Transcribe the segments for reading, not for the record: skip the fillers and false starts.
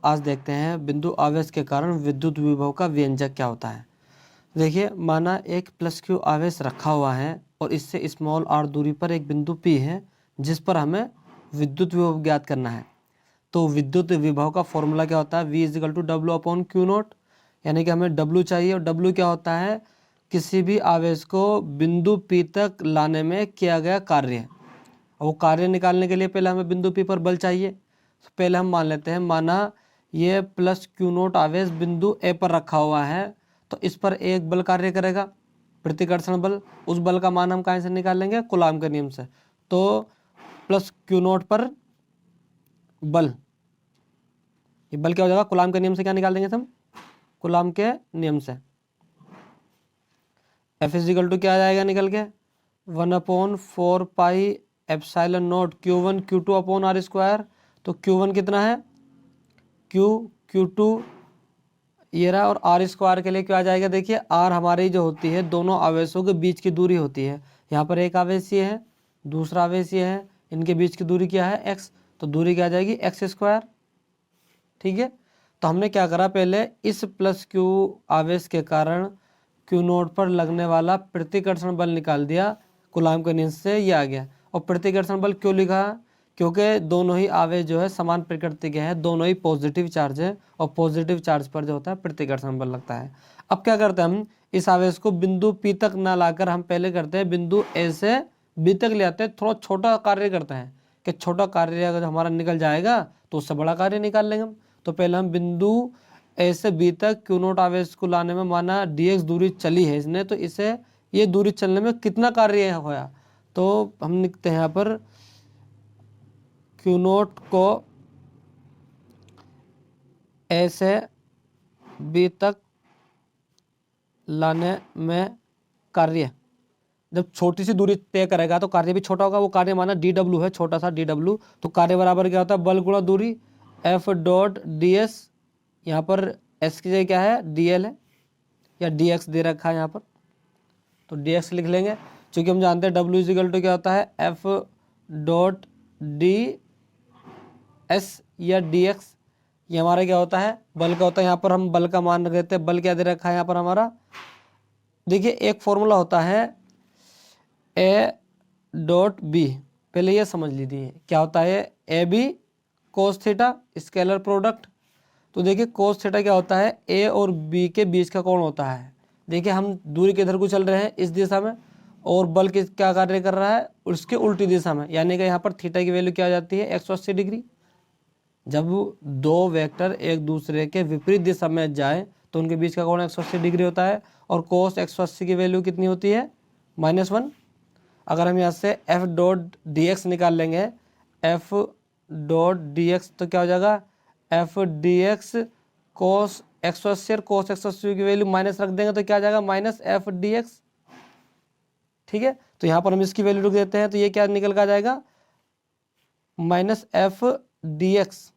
आज देखते हैं बिंदु आवेश के कारण विद्युत विभव का व्यंजक क्या होता है। देखिए, माना एक प्लस क्यू आवेश रखा हुआ है और इससे स्मॉल r दूरी पर एक बिंदु P है जिस पर हमें विद्युत विभव ज्ञात करना है। तो विद्युत विभव का फॉर्मूला क्या होता है, V is equal to W upon Q naught, यानी कि हमें W चाहिए और W क्या होता है, किसी भी आवेश को बिंदु P तक लाने में किया गया कार्य। और वो कार्य निकालने के लिए पहले हमें बिंदु P पर बल चाहिए। तो पहले हम मान लेते हैं, माना ये प्लस क्यू नोट आवेश बिंदु A पर रखा हुआ है, तो इस पर एक बल कार्य करेगा, प्रतिकर्षण बल। उस बल का मान हम कहाँ से निकालेंगे, कूलाम के नियम से। तो प्लस क्यू नोट पर बल, ये बल क्या हो जाएगा, कूलाम के नियम से क्या निकाल देंगे हम, कूलाम के नियम से। F इजिकल टू क्या आ जाएगा निकल के, 1/4 pi epsilon note Q1 Q2 upon R square. तो Q1 कितना है, Q2 ये रहा, और R स्क्वायर के लिए क्या आ जाएगा, देखिए R हमारी जो होती है दोनों आवेशों के बीच की दूरी होती है। यहाँ पर एक आवेश ये है, दूसरा आवेश ये है, इनके बीच की दूरी क्या है, x। तो दूरी क्या आ जाएगी, x स्क्वायर। ठीक है, तो हमने क्या करा, पहले इस प्लस क्यू आवेश के कारण क्यू नोट पर लगने वाला प्रतिकर्षण बल निकाल दिया, कूलाम के नियम से ये आ गया। और प्रतिकर्षण बल क्यों लिखा, क्योंकि दोनों ही आवेश जो है समान प्रकृति के हैं, दोनों ही पॉजिटिव चार्ज है और पॉजिटिव चार्ज पर जो होता है प्रतिकर्षण बल लगता है। अब क्या करते हैं हम, इस आवेश को बिंदु P तक ना लाकर हम पहले करते हैं बिंदु A से B तक ले आते हैं, थोड़ा छोटा कार्य करते हैं कि छोटा कार्य अगर हमारा निकल जाएगा तो उससे बड़ा कार्य निकाल लेंगे हम। तो पहले हम बिंदु A से B तक क्यू नोट आवेश को लाने में माना dx दूरी चली है इसने, तो इसे ये दूरी चलने में कितना कार्य होया। तो हम लिखते हैं यहाँ पर क्यू नोट को A से B तक लाने में कार्य, जब छोटी सी दूरी तय करेगा तो कार्य भी छोटा होगा। वो कार्य माना dw है, छोटा सा dw, तो कार्य बराबर क्या होता है, बल गुणा दूरी F डॉट ds। यहाँ पर s की जगह क्या है, dl है या dx दे रखा है यहाँ पर, तो dx लिख लेंगे, क्योंकि हम जानते हैं w इजिकल टू क्या होता है, F डॉट ds या dx। ये हमारा क्या होता है, बल का होता है। यहाँ पर हम बल का मान रख देते हैं, बल क्या दे रखा है यहाँ पर हमारा, देखिए एक फॉर्मूला होता है A डॉट बी, पहले ये समझ लीजिए क्या होता है, A B cos theta scalar product. तो देखिए कोस थीटा क्या होता है, ए और बी के बीच का कोण होता है। देखिए हम दूरी के इधर को चल रहे हैं इस दिशा में, और बल किस क्या कार्य कर रहा है, उसके उल्टी दिशा में, यानी कि यहाँ पर थीटा की वैल्यू क्या आ जाती है, 180 डिग्री। जब दो वेक्टर एक दूसरे के विपरीत दिशा में जाए तो उनके बीच का कोण 180 डिग्री होता है, और कोस 180 की वैल्यू कितनी होती है, -1। अगर हम यहाँ से F डॉट डी एक्स निकाल लेंगे, F डॉट डी एक्स, तो क्या हो जाएगा, F डी एक्स कोस 180 और कोस 180 की वैल्यू माइनस रख देंगे तो क्या आ जाएगा, -F डी एक्स। ठीक है, तो यहाँ पर हम इसकी वैल्यू रख देते हैं, तो ये क्या निकल कर आ जाएगा, -F डी एक्स।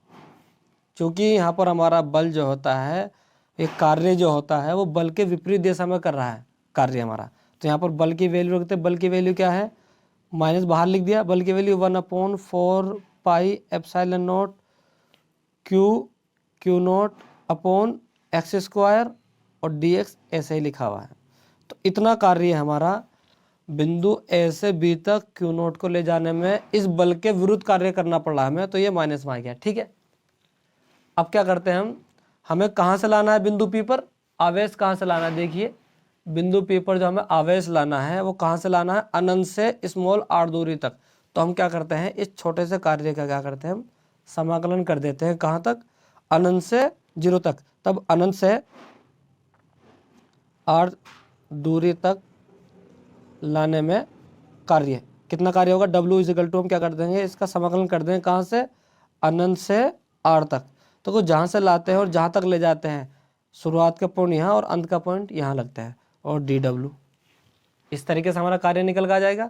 क्योंकि यहाँ पर हमारा बल जो होता है, एक कार्य जो होता है वो बल के विपरीत दिशा में कर रहा है कार्य हमारा। तो यहाँ पर बल की वैल्यू रखते हैं, बल की वैल्यू क्या है, माइनस बाहर लिख दिया, बल की value 1/4 pi epsilon note Q naught upon x square, और dx ऐसे ही लिखा हुआ है। तो इतना कार्य है हमारा बिंदु A से B तक क्यू नोट को ले जाने में इस बल के विरुद्ध कार्य करना पड़ रहा है हमें, तो ये माइनस में आ गया। ठीक है, अब क्या करते हैं हम, हमें कहाँ से लाना है बिंदु P पर आवेश, कहाँ से लाना है, देखिए बिंदु P पर जो हमें आवेश लाना है वो कहाँ से लाना है, अनंत से स्मॉल r दूरी तक। तो हम क्या करते हैं, इस छोटे से कार्य का क्या करते हैं, हम समाकलन कर देते हैं, कहाँ तक, अनंत से 0 तक। तब अनंत से r दूरी तक लाने में कार्य कितना कार्य होगा, w इजिकल टू हम क्या कर देंगे, इसका समाकलन कर देंगे, कहाँ से, अनंत से r तक। तो जहाँ से लाते हैं और जहाँ तक ले जाते हैं, शुरुआत का पॉइंट यहाँ और अंत का पॉइंट यहाँ लगता है, और dw इस तरीके से हमारा कार्य निकल कर आ जाएगा।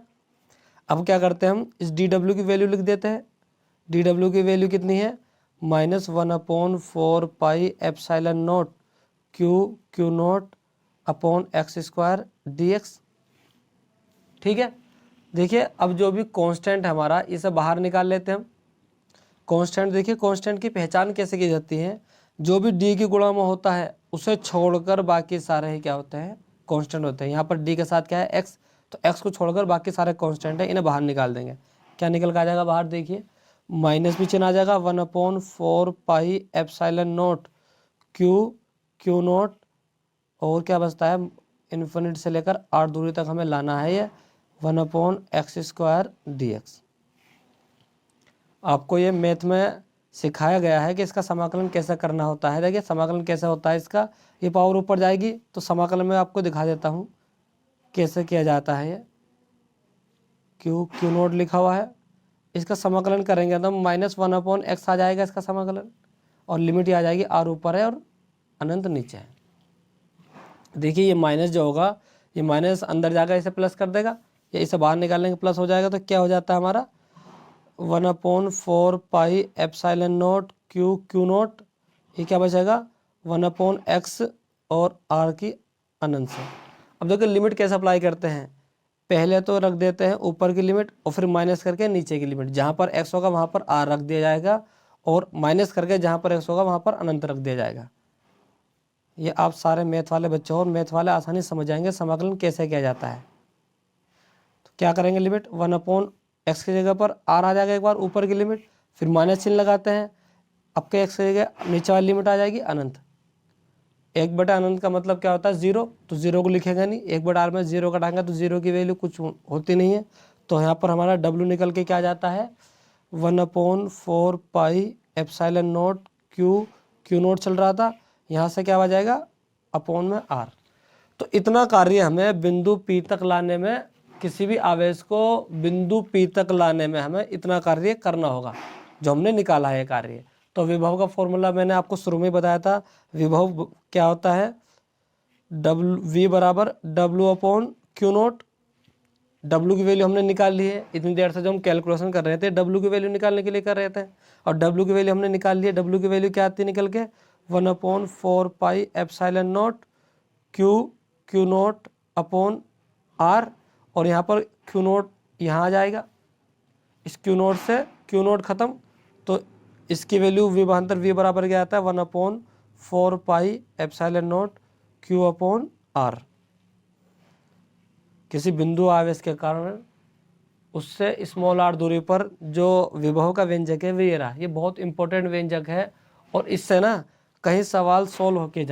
अब क्या करते हैं हम, इस dw की वैल्यू लिख देते हैं, dw की वैल्यू कितनी है, -1/4 pi epsilon note Q naught upon x square dx। ठीक है, देखिए अब जो भी कांस्टेंट है हमारा इसे बाहर निकाल लेते हैं हम, कांस्टेंट देखिए, कांस्टेंट की पहचान कैसे की जाती है, जो भी डी की गुणा में होता है उसे छोड़कर बाकी सारे ही क्या होते हैं, कांस्टेंट होते हैं। यहाँ पर डी के साथ क्या है, एक्स, तो एक्स को छोड़कर बाकी सारे कांस्टेंट है, इन्हें बाहर निकाल देंगे। क्या निकल कर आ जाएगा बाहर, देखिए माइनस भी चिन्ह आ जाएगा, 1/4πε0 क्यू नॉट, और क्या बचता है, इन्फिनिट से लेकर आर दूरी तक हमें लाना है ये 1/x² dx। आपको ये मैथ में सिखाया गया है कि इसका समाकलन कैसे करना होता है। देखिए समाकलन कैसे होता है इसका, ये पावर ऊपर जाएगी तो समाकलन में आपको दिखा देता हूँ कैसे किया जाता है। ये क्यू नोट लिखा हुआ है, इसका समाकलन करेंगे तो -1/x आ जाएगा इसका समाकलन, और लिमिट आ जाएगी आर ऊपर है और अनंत नीचे है। देखिए ये माइनस जो होगा, ये माइनस अंदर जाकर इसे प्लस कर देगा, या इसे बाहर निकालेंगे प्लस हो जाएगा, तो क्या हो जाता है हमारा 1/4πε0 क्यू नोट, ये क्या बचेगा 1/x और आर की अनंत से। अब देखो लिमिट कैसे अप्लाई करते हैं, पहले तो रख देते हैं ऊपर की लिमिट और फिर माइनस करके नीचे की लिमिट, जहाँ पर x होगा वहाँ पर r रख दिया जाएगा, और माइनस करके जहाँ पर x होगा वहाँ पर अनंत रख दिया जाएगा। ये आप सारे मैथ वाले बच्चों और मैथ वाले आसानी से समझ जाएंगे समाकलन कैसे किया जाता है। तो क्या करेंगे, लिमिट 1/x की जगह पर r आ जाएगा एक बार ऊपर की लिमिट, फिर माइनस चिन्ह लगाते हैं, आपके x की जगह नीचे वाली लिमिट आ जाएगी अनंत। 1/अनंत का मतलब क्या होता है, 0, तो 0 को लिखेगा नहीं, 1/r में 0 घटाएंगे तो 0 की वैल्यू कुछ होती नहीं है, तो यहाँ पर हमारा w निकल के क्या जाता है 1/4πε0 क्यू नोट चल रहा था, यहाँ से क्या आ जाएगा अपॉन में r। तो इतना कार्य हमें बिंदु P तक लाने में, किसी भी आवेश को बिंदु P तक लाने में हमें इतना कार्य करना होगा जो हमने निकाला है कार्य। तो विभव का फॉर्मूला मैंने आपको शुरू में बताया था, विभव क्या होता है, V बराबर W/Q0। W की वैल्यू हमने निकाल ली है, इतनी देर से जो हम कैलकुलेशन कर रहे थे W की वैल्यू निकालने के लिए कर रहे थे, और W की वैल्यू हमने निकाल ली है। W की वैल्यू क्या आती है निकल के 1/4πε0 क्यू नोट अपॉन R, और यहाँ पर क्यू नोट यहाँ आ जाएगा, इस क्यू नोट से क्यू नोट खत्म, तो इसकी वैल्यू V बहान्तर V बराबर क्या आता है 1/4πε0 Q/R। किसी बिंदु आवेश के कारण उससे स्मॉल r दूरी पर जो विभव का व्यंजक है ये रहा, ये बहुत इंपॉर्टेंट व्यंजक है, और इससे ना कहीं सवाल सोल्व होके जाए।